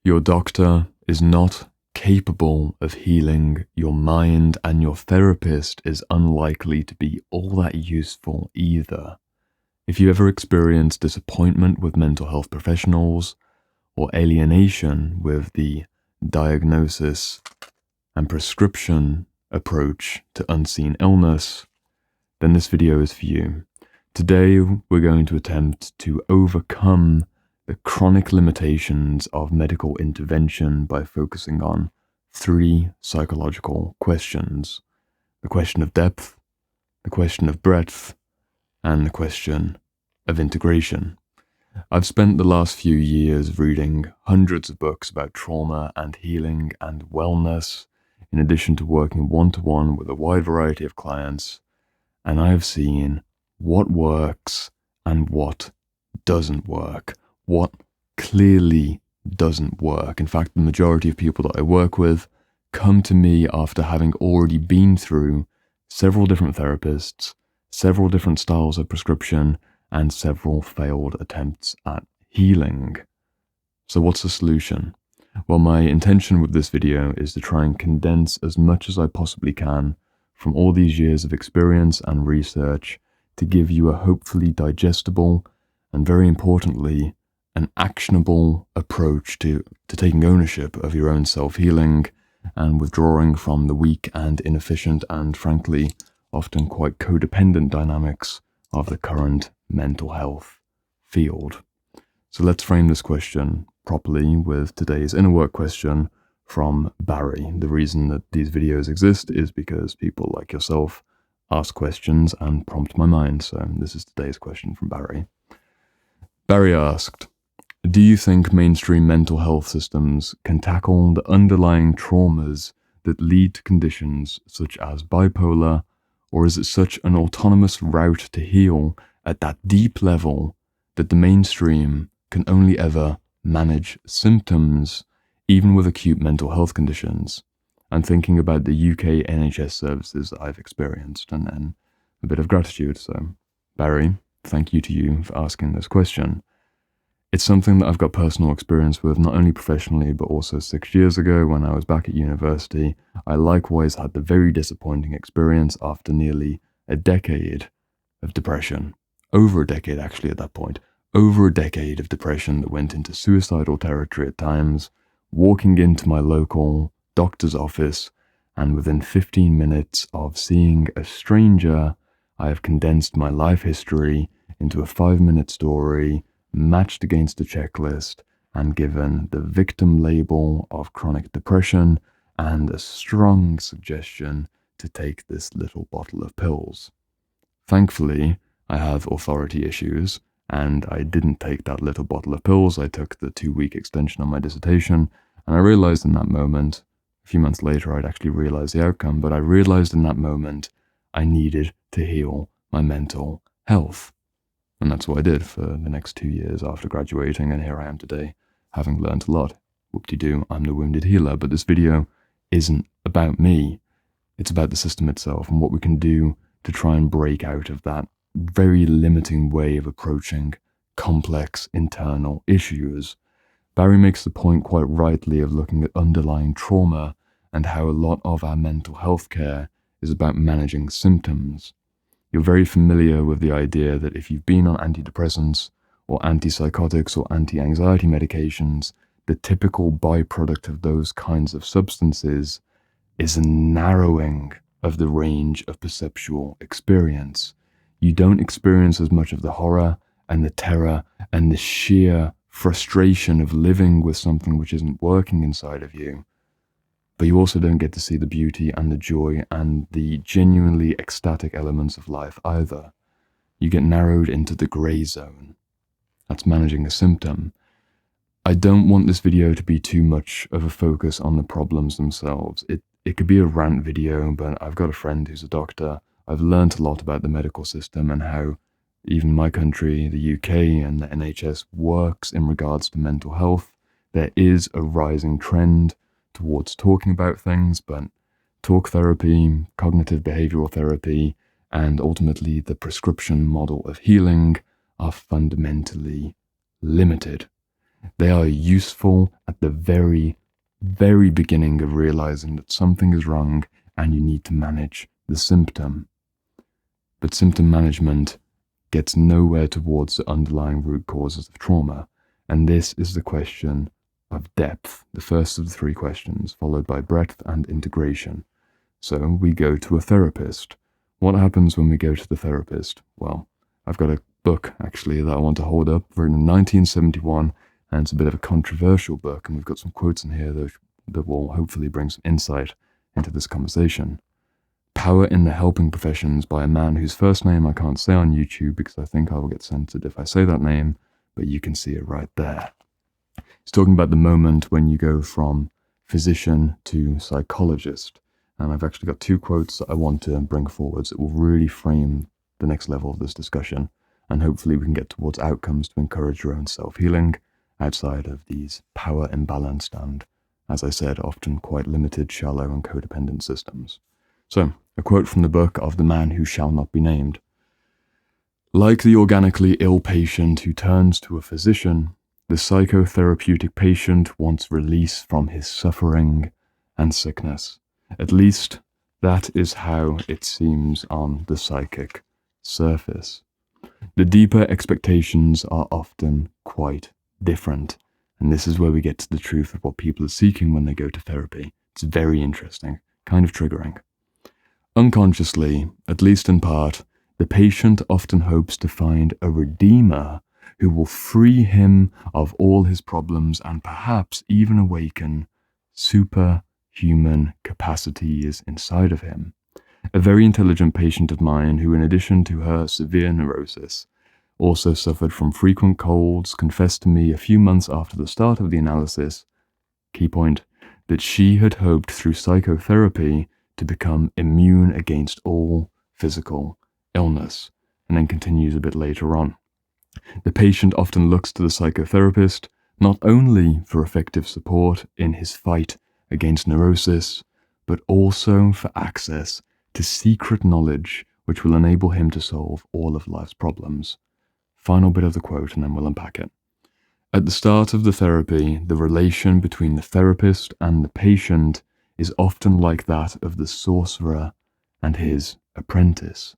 Your doctor is not capable of healing your mind, and your therapist is unlikely to be all that useful either. If you ever experience disappointment with mental health professionals or alienation with the diagnosis and prescription approach to unseen illness, then this video is for you. Today, we're going to attempt to overcome the chronic limitations of medical intervention by focusing on 3 psychological questions: the question of depth, the question of breadth, and the question of integration. I've spent the last few years reading hundreds of books about trauma and healing and wellness, in addition to working one-to-one with a wide variety of clients, and I have seen what works and what doesn't work, what clearly doesn't work. In fact, the majority of people that I work with come to me after having already been through several different therapists, several different styles of prescription, and several failed attempts at healing. So what's the solution? Well, my intention with this video is to try and condense as much as I possibly can from all these years of experience and research to give you a hopefully digestible and, very importantly, an actionable approach to taking ownership of your own self-healing and withdrawing from the weak and inefficient and, frankly, often quite codependent dynamics of the current mental health field. So let's frame this question properly with today's inner work question from Barry. The reason that these videos exist is because people like yourself ask questions and prompt my mind. So this is today's question from Barry. Barry asked, do you think mainstream mental health systems can tackle the underlying traumas that lead to conditions such as bipolar, or is it such an autonomous route to heal at that deep level that the mainstream can only ever manage symptoms, even with acute mental health conditions? I'm thinking about the UK NHS services that I've experienced, and then a bit of gratitude. So, Barry, thank you to you for asking this question. It's something that I've got personal experience with, not only professionally, but also 6 years ago when I was back at university. I likewise had the very disappointing experience after nearly a decade of depression. Over a decade, actually, at that point. Over a decade of depression that went into suicidal territory at times, walking into my local doctor's office, and within 15 minutes of seeing a stranger, I have condensed my life history into a 5-minute story, matched against a checklist, and given the victim label of chronic depression and a strong suggestion to take this little bottle of pills. Thankfully, I have authority issues, and I didn't take that little bottle of pills. I took the 2-week extension on my dissertation, and I realized in that moment, a few months later I'd actually realized the outcome, but I realized in that moment I needed to heal my mental health. And that's what I did for the next 2 years after graduating, and here I am today, having learned a lot. Whoop-de-doo, I'm the wounded healer, but this video isn't about me. It's about the system itself and what we can do to try and break out of that very limiting way of approaching complex internal issues. Barry makes the point quite rightly of looking at underlying trauma and how a lot of our mental health care is about managing symptoms. You're very familiar with the idea that if you've been on antidepressants or antipsychotics or anti-anxiety medications, the typical byproduct of those kinds of substances is a narrowing of the range of perceptual experience. You don't experience as much of the horror and the terror and the sheer frustration of living with something which isn't working inside of you. But you also don't get to see the beauty and the joy and the genuinely ecstatic elements of life either. You get narrowed into the grey zone. That's managing a symptom. I don't want this video to be too much of a focus on the problems themselves. It could be a rant video, but I've got a friend who's a doctor. I've learnt a lot about the medical system and how even my country, the UK, and the NHS works in regards to mental health. There is a rising trend towards talking about things, but talk therapy, cognitive behavioral therapy, and ultimately the prescription model of healing are fundamentally limited. They are useful at the very, very beginning of realizing that something is wrong and you need to manage the symptom. But symptom management gets nowhere towards the underlying root causes of trauma. And this is the question of depth, the first of the three questions, followed by breadth and integration. So we go to a therapist. What happens when we go to the therapist? Well, I've got a book, actually, that I want to hold up, written in 1971, and it's a bit of a controversial book, and we've got some quotes in here that will hopefully bring some insight into this conversation. Power in the Helping Professions by a man whose first name I can't say on YouTube because I think I will get censored if I say that name, but you can see it right there. He's talking about the moment when you go from physician to psychologist. And I've actually got two quotes that I want to bring forwards that will really frame the next level of this discussion. And hopefully we can get towards outcomes to encourage your own self-healing outside of these power imbalanced and, as I said, often quite limited, shallow and codependent systems. So, a quote from the book of the man who shall not be named. Like the organically ill patient who turns to a physician, the psychotherapeutic patient wants release from his suffering and sickness. At least, that is how it seems on the psychic surface. The deeper expectations are often quite different, and this is where we get to the truth of what people are seeking when they go to therapy. It's very interesting, kind of triggering. Unconsciously, at least in part, the patient often hopes to find a redeemer who will free him of all his problems and perhaps even awaken superhuman capacities inside of him. A very intelligent patient of mine who, in addition to her severe neurosis, also suffered from frequent colds, confessed to me a few months after the start of the analysis, key point, that she had hoped through psychotherapy to become immune against all physical illness, and then continues a bit later on. The patient often looks to the psychotherapist not only for effective support in his fight against neurosis, but also for access to secret knowledge which will enable him to solve all of life's problems. Final bit of the quote and then we'll unpack it. At the start of the therapy, the relation between the therapist and the patient is often like that of the sorcerer and his apprentice.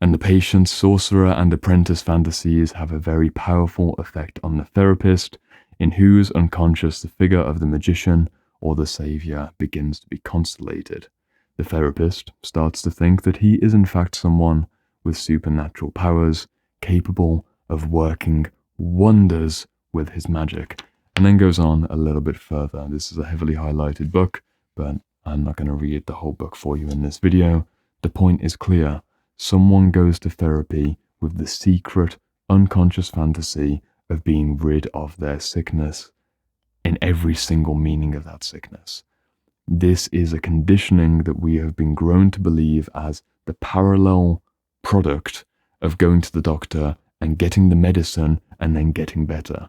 And the patient's sorcerer and apprentice fantasies have a very powerful effect on the therapist, in whose unconscious the figure of the magician or the savior begins to be constellated. The therapist starts to think that he is in fact someone with supernatural powers, capable of working wonders with his magic. And then goes on a little bit further. This is a heavily highlighted book, but I'm not going to read the whole book for you in this video. The point is clear. Someone goes to therapy with the secret, unconscious fantasy of being rid of their sickness in every single meaning of that sickness. This is a conditioning that we have been grown to believe as the parallel product of going to the doctor and getting the medicine and then getting better.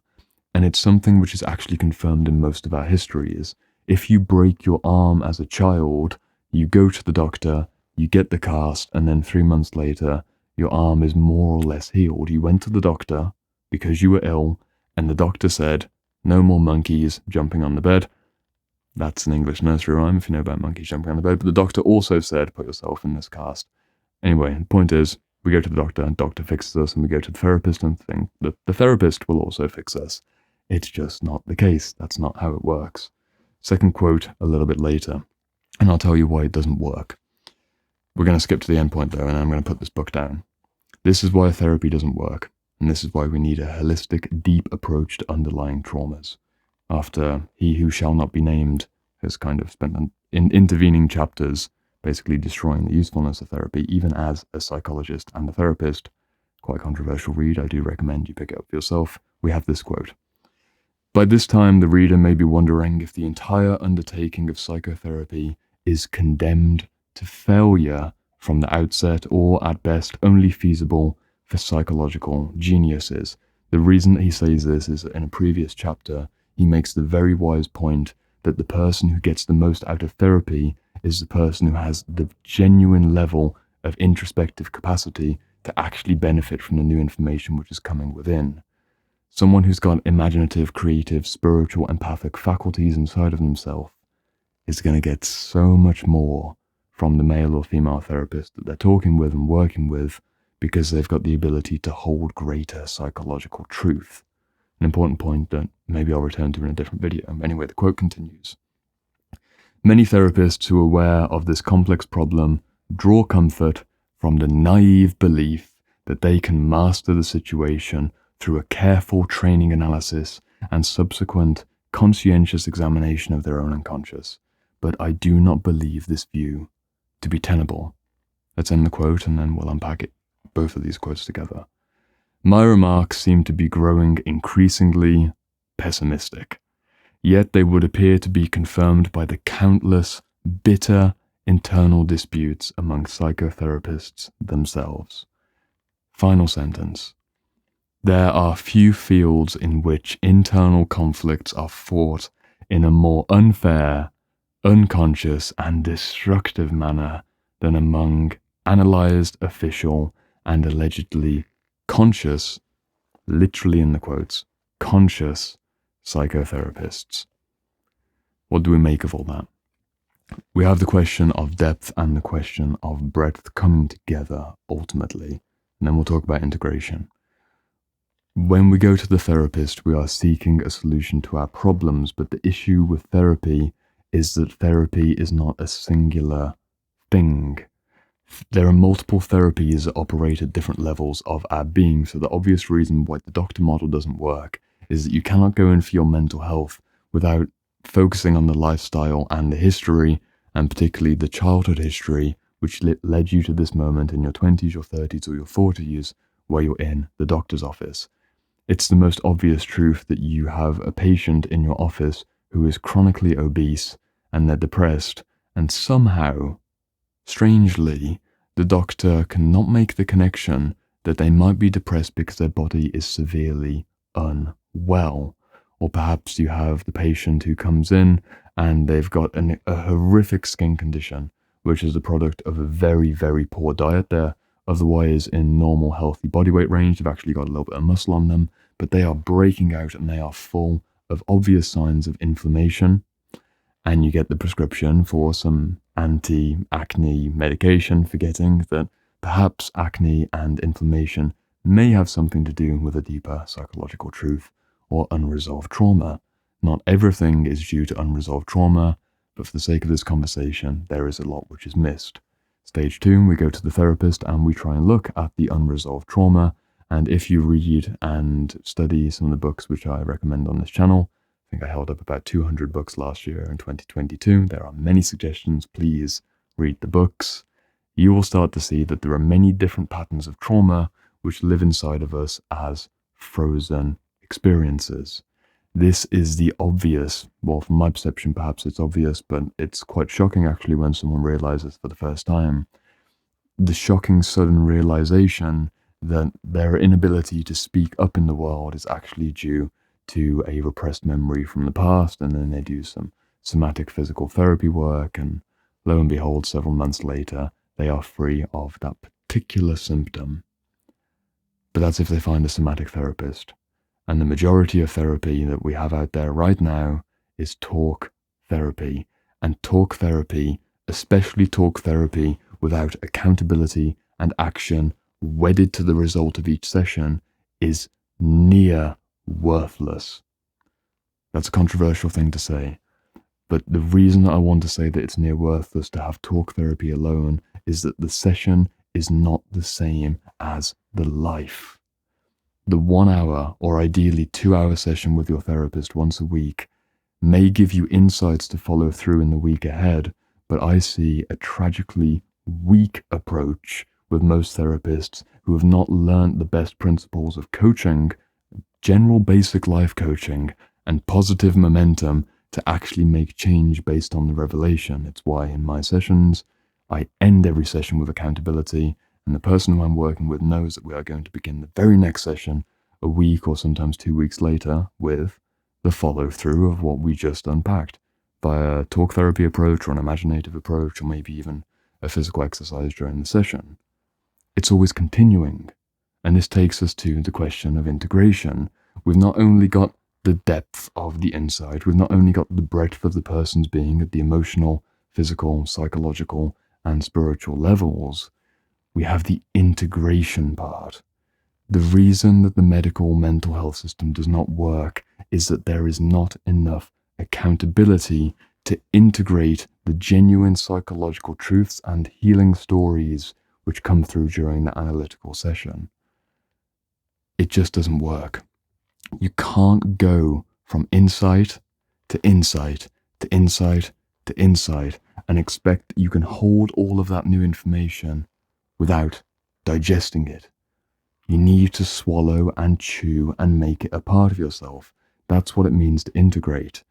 And it's something which is actually confirmed in most of our histories. If you break your arm as a child, you go to the doctor, you get the cast, and then 3 months later, your arm is more or less healed. You went to the doctor because you were ill, and the doctor said, no more monkeys jumping on the bed. That's an English nursery rhyme if you know about monkeys jumping on the bed. But the doctor also said, put yourself in this cast. Anyway, the point is, we go to the doctor fixes us, and we go to the therapist and think that the therapist will also fix us. It's just not the case. That's not how it works. Second quote a little bit later, and I'll tell you why it doesn't work. We're going to skip to the end point though, and I'm going to put this book down. This is why therapy doesn't work, and this is why we need a holistic, deep approach to underlying traumas. After he who shall not be named has kind of spent in intervening chapters basically destroying the usefulness of therapy, even as a psychologist and a therapist. Quite a controversial read. I do recommend you pick it up for yourself. We have this quote. By this time, the reader may be wondering if the entire undertaking of psychotherapy is condemned to failure from the outset, or at best only feasible for psychological geniuses. The reason that he says this is that in a previous chapter, he makes the very wise point that the person who gets the most out of therapy is the person who has the genuine level of introspective capacity to actually benefit from the new information which is coming within. Someone who's got imaginative, creative, spiritual, empathic faculties inside of themselves is going to get so much more from the male or female therapist that they're talking with and working with, because they've got the ability to hold greater psychological truth. An important point that maybe I'll return to in a different video. Anyway, the quote continues. Many therapists who are aware of this complex problem draw comfort from the naive belief that they can master the situation through a careful training analysis and subsequent conscientious examination of their own unconscious. But I do not believe this view to be tenable. Let's end the quote and then we'll unpack it, both of these quotes together. My remarks seem to be growing increasingly pessimistic, yet they would appear to be confirmed by the countless bitter internal disputes among psychotherapists themselves. Final sentence. There are few fields in which internal conflicts are fought in a more unfair, unconscious, and destructive manner than among analyzed, official, and allegedly conscious, literally in the quotes, conscious psychotherapists. What do we make of all that? We have the question of depth and the question of breadth coming together ultimately, and then we'll talk about integration. When we go to the therapist, we are seeking a solution to our problems, but the issue with therapy is that therapy is not a singular thing. There are multiple therapies that operate at different levels of our being, so the obvious reason why the doctor model doesn't work is that you cannot go in for your mental health without focusing on the lifestyle and the history, and particularly the childhood history, which led you to this moment in your 20s, your 30s, or your 40s, where you're in the doctor's office. It's the most obvious truth that you have a patient in your office who is chronically obese and they're depressed, and somehow, strangely, the doctor cannot make the connection that they might be depressed because their body is severely unwell. Or perhaps you have the patient who comes in and they've got a horrific skin condition, which is the product of a very, very poor diet. They're otherwise in normal, healthy body weight range. They've actually got a little bit of muscle on them, but they are breaking out and they are full of obvious signs of inflammation. And you get the prescription for some anti-acne medication, forgetting that perhaps acne and inflammation may have something to do with a deeper psychological truth or unresolved trauma. Not everything is due to unresolved trauma, but for the sake of this conversation, there is a lot which is missed. Stage 2, we go to the therapist and we try and look at the unresolved trauma. And if you read and study some of the books which I recommend on this channel, I think I held up about 200 books last year in 2022. There are many suggestions. Please read the books. You will start to see that there are many different patterns of trauma which live inside of us as frozen experiences. This is the obvious, well, from my perception, perhaps it's obvious, but it's quite shocking actually when someone realizes for the first time. The shocking sudden realization that their inability to speak up in the world is actually due to a repressed memory from the past, and then they do some somatic physical therapy work, and lo and behold, several months later, they are free of that particular symptom. But that's if they find a somatic therapist. And the majority of therapy that we have out there right now is talk therapy. And talk therapy, especially talk therapy without accountability and action wedded to the result of each session, is near worthless. That's a controversial thing to say, but the reason I want to say that it's near worthless to have talk therapy alone is that the session is not the same as the life. The 1 hour or ideally 2 hour session with your therapist once a week may give you insights to follow through in the week ahead, but I see a tragically weak approach with most therapists who have not learned the best principles of coaching, general basic life coaching, and positive momentum to actually make change based on the revelation. It's why in my sessions, I end every session with accountability, and the person who I'm working with knows that we are going to begin the very next session a week or sometimes 2 weeks later with the follow-through of what we just unpacked by a talk therapy approach or an imaginative approach or maybe even a physical exercise during the session. It's always continuing. And this takes us to the question of integration. We've not only got the depth of the insight, we've not only got the breadth of the person's being at the emotional, physical, psychological, and spiritual levels, we have the integration part. The reason that the medical mental health system does not work is that there is not enough accountability to integrate the genuine psychological truths and healing stories which come through during the analytical session. It just doesn't work. You can't go from insight to insight to insight to insight and expect that you can hold all of that new information without digesting it. You need to swallow and chew and make it a part of yourself. That's what it means to integrate.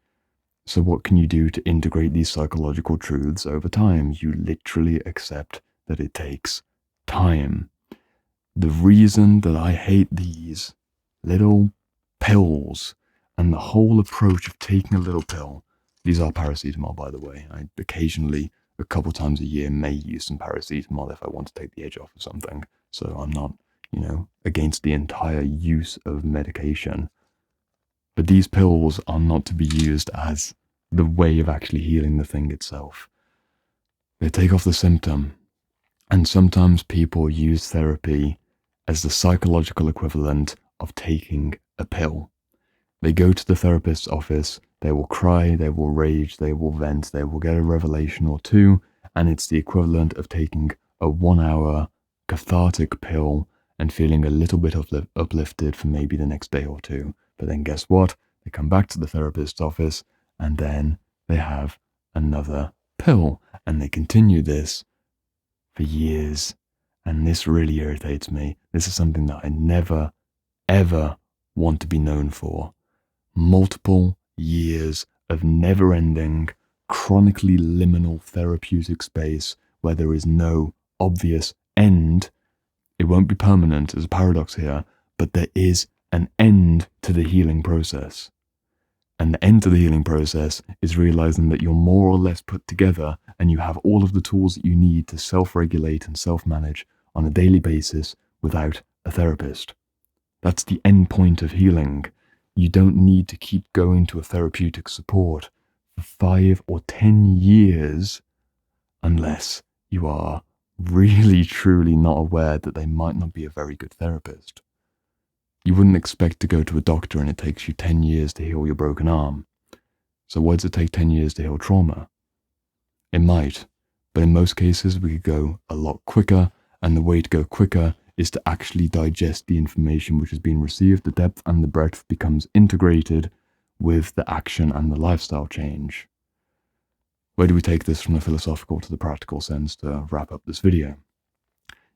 So what can you do to integrate these psychological truths over time? You literally accept that it takes time. The reason that I hate these little pills and the whole approach of taking a little pill, these are paracetamol, by the way. I occasionally, a couple times a year, may use some paracetamol if I want to take the edge off of something. So I'm not, against the entire use of medication. But these pills are not to be used as the way of actually healing the thing itself. They take off the symptom. And sometimes people use therapy as the psychological equivalent of taking a pill. They go to the therapist's office, they will cry, they will rage, they will vent, they will get a revelation or two, and it's the equivalent of taking a 1 hour cathartic pill and feeling a little bit uplifted for maybe the next day or two. But then guess what? They come back to the therapist's office and then they have another pill, and they continue this for years. And this really irritates me. This is something that I never, ever want to be known for. Multiple years of never-ending, chronically liminal therapeutic space where there is no obvious end. It won't be permanent, there's a paradox here, but there is an end to the healing process. And the end to the healing process is realizing that you're more or less put together and you have all of the tools that you need to self-regulate and self-manage on a daily basis without a therapist. That's the end point of healing. You don't need to keep going to a therapeutic support for 5 or 10 years unless you are really truly not aware that they might not be a very good therapist. You wouldn't expect to go to a doctor and it takes you 10 years to heal your broken arm. So why does it take 10 years to heal trauma? It might, but in most cases we could go a lot quicker, and the way to go quicker is to actually digest the information which has been received. The depth and the breadth becomes integrated with the action and the lifestyle change. Where do we take this from the philosophical to the practical sense to wrap up this video?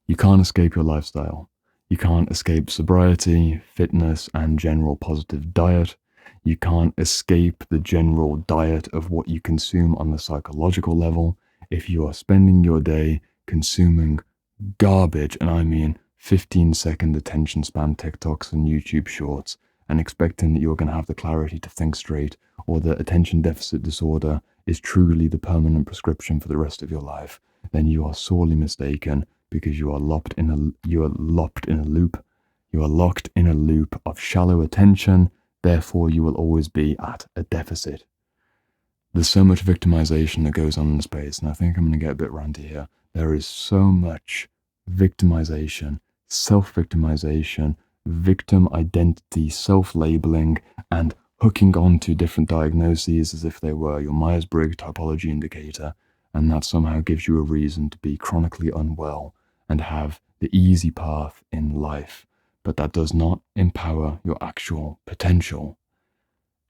You can't escape your lifestyle. You can't escape sobriety, fitness, and general positive diet. You can't escape the general diet of what you consume on the psychological level. If you are spending your day consuming garbage, and I mean 15-second attention span TikToks and YouTube shorts, and expecting that you're going to have the clarity to think straight, or that attention deficit disorder is truly the permanent prescription for the rest of your life, then you are sorely mistaken, because you are locked in a loop. You are locked in a loop of shallow attention. Therefore, you will always be at a deficit. There's so much victimization that goes on in space, and I think I'm going to get a bit ranty here. There is so much victimization, self-victimization, victim identity, self-labeling, and hooking on to different diagnoses as if they were your Myers-Briggs typology indicator, and that somehow gives you a reason to be chronically unwell and have the easy path in life, but that does not empower your actual potential.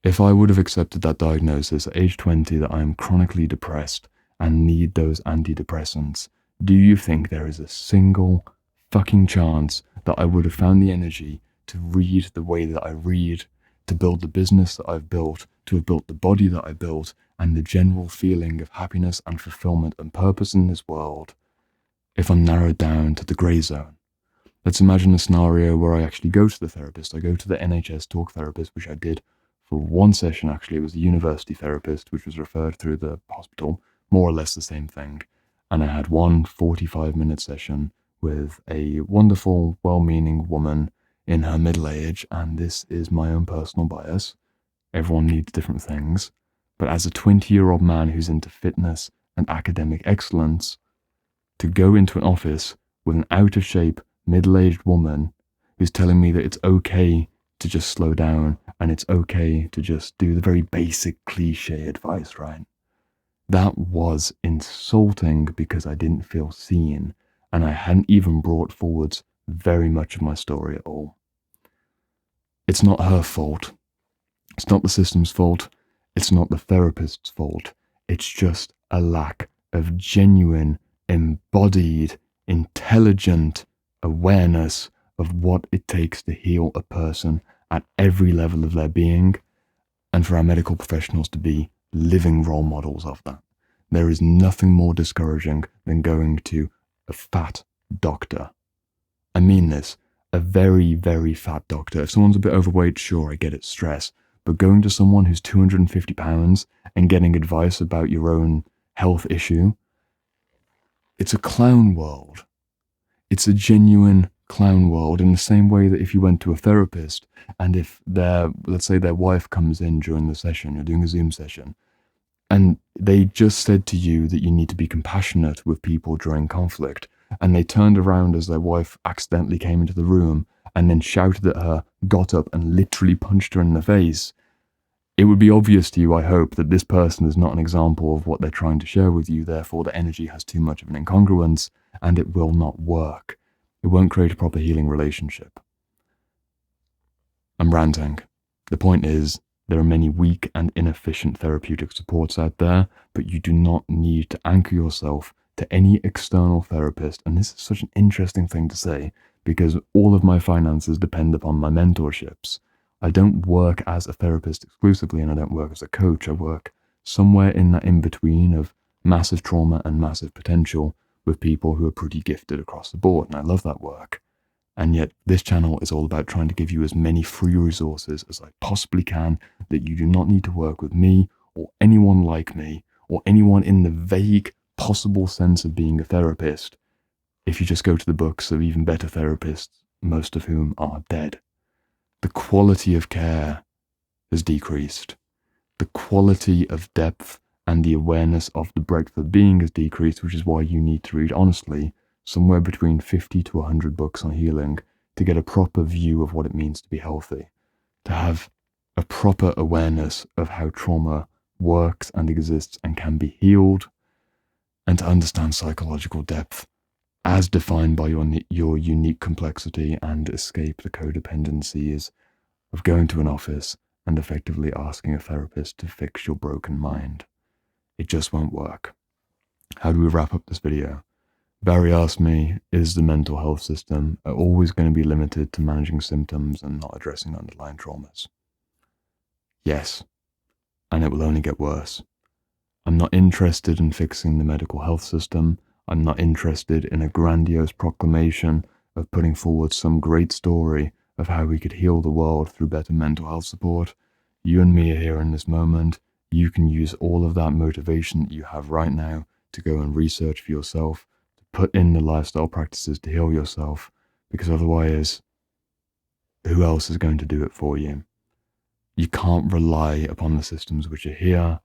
If I would have accepted that diagnosis at age 20 that I am chronically depressed and need those antidepressants, do you think there is a single fucking chance that I would have found the energy to read the way that I read, to build the business that I've built, to have built the body that I built, and the general feeling of happiness and fulfillment and purpose in this world, if I'm narrowed down to the grey zone? Let's imagine a scenario where I actually go to the therapist. I go to the NHS talk therapist, which I did for one session. Actually, it was a university therapist, which was referred through the hospital, more or less the same thing. And I had one 45-minute session with a wonderful, well-meaning woman in her middle age, and this is my own personal bias. Everyone needs different things. But as a 20-year-old man who's into fitness and academic excellence, to go into an office with an out-of-shape, middle-aged woman who's telling me that it's okay to just slow down and it's okay to just do the very basic cliche advice, right? That was insulting because I didn't feel seen and I hadn't even brought forwards very much of my story at all. It's not her fault. It's not the system's fault. It's not the therapist's fault. It's just a lack of genuine, embodied, intelligent awareness of what it takes to heal a person at every level of their being, and for our medical professionals to be living role models of that. There is nothing more discouraging than going to a fat doctor. I mean this, a very, very fat doctor. If someone's a bit overweight, sure, I get it, stress. But going to someone who's 250 pounds and getting advice about your own health issue, it's a clown world. It's a genuine clown world, in the same way that if you went to a therapist and if let's say their wife comes in during the session, you're doing a Zoom session, and they just said to you that you need to be compassionate with people during conflict, and they turned around as their wife accidentally came into the room and then shouted at her, got up and literally punched her in the face, it would be obvious to you, I hope, that this person is not an example of what they're trying to share with you, therefore the energy has too much of an incongruence and it will not work. It won't create a proper healing relationship. I'm ranting. The point is, there are many weak and inefficient therapeutic supports out there, but you do not need to anchor yourself to any external therapist. And this is such an interesting thing to say, because all of my finances depend upon my mentorships. I don't work as a therapist exclusively, and I don't work as a coach. I work somewhere in that in-between of massive trauma and massive potential with people who are pretty gifted across the board, and I love that work. And yet this channel is all about trying to give you as many free resources as I possibly can, that you do not need to work with me or anyone like me or anyone in the vague possible sense of being a therapist if you just go to the books of even better therapists, most of whom are dead. The quality of care has decreased. The quality of depth and the awareness of the breadth of being has decreased, which is why you need to read, honestly, somewhere between 50 to 100 books on healing to get a proper view of what it means to be healthy, to have a proper awareness of how trauma works and exists and can be healed, and to understand psychological depth as defined by your unique complexity, and escape the codependencies of going to an office and effectively asking a therapist to fix your broken mind. It just won't work. How do we wrap up this video? Barry asked me, is the mental health system always going to be limited to managing symptoms and not addressing underlying traumas? Yes, and it will only get worse. I'm not interested in fixing the medical health system. I'm not interested in a grandiose proclamation of putting forward some great story of how we could heal the world through better mental health support. You and me are here in this moment. You can use all of that motivation that you have right now to go and research for yourself, to put in the lifestyle practices to heal yourself, because otherwise, who else is going to do it for you? You can't rely upon the systems which are here.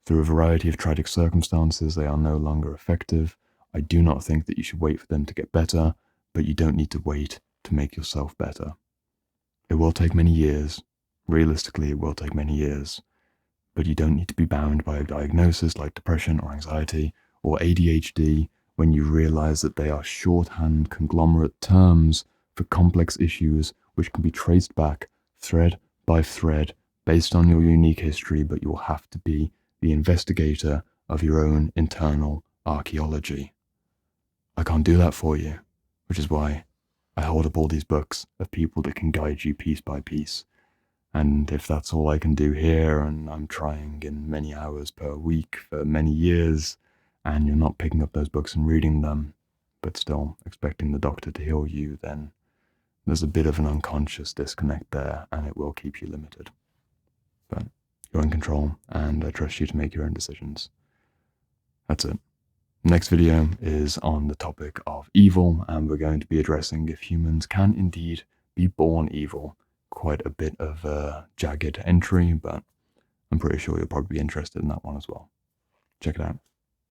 Through a variety of tragic circumstances, they are no longer effective. I do not think that you should wait for them to get better, but you don't need to wait to make yourself better. It will take many years. Realistically, it will take many years. But you don't need to be bound by a diagnosis like depression or anxiety or ADHD when you realize that they are shorthand conglomerate terms for complex issues which can be traced back thread by thread based on your unique history, but you'll have to be the investigator of your own internal archaeology. I can't do that for you, which is why I hold up all these books of people that can guide you piece by piece. And if that's all I can do here, and I'm trying in many hours per week for many years, and you're not picking up those books and reading them, but still expecting the doctor to heal you, then there's a bit of an unconscious disconnect there, and it will keep you limited. But you're in control, and I trust you to make your own decisions. That's it. Next video is on the topic of evil, and we're going to be addressing if humans can indeed Be Born Evil. Quite a bit of a jagged entry, but I'm pretty sure you'll probably be interested in that one as well. Check it out.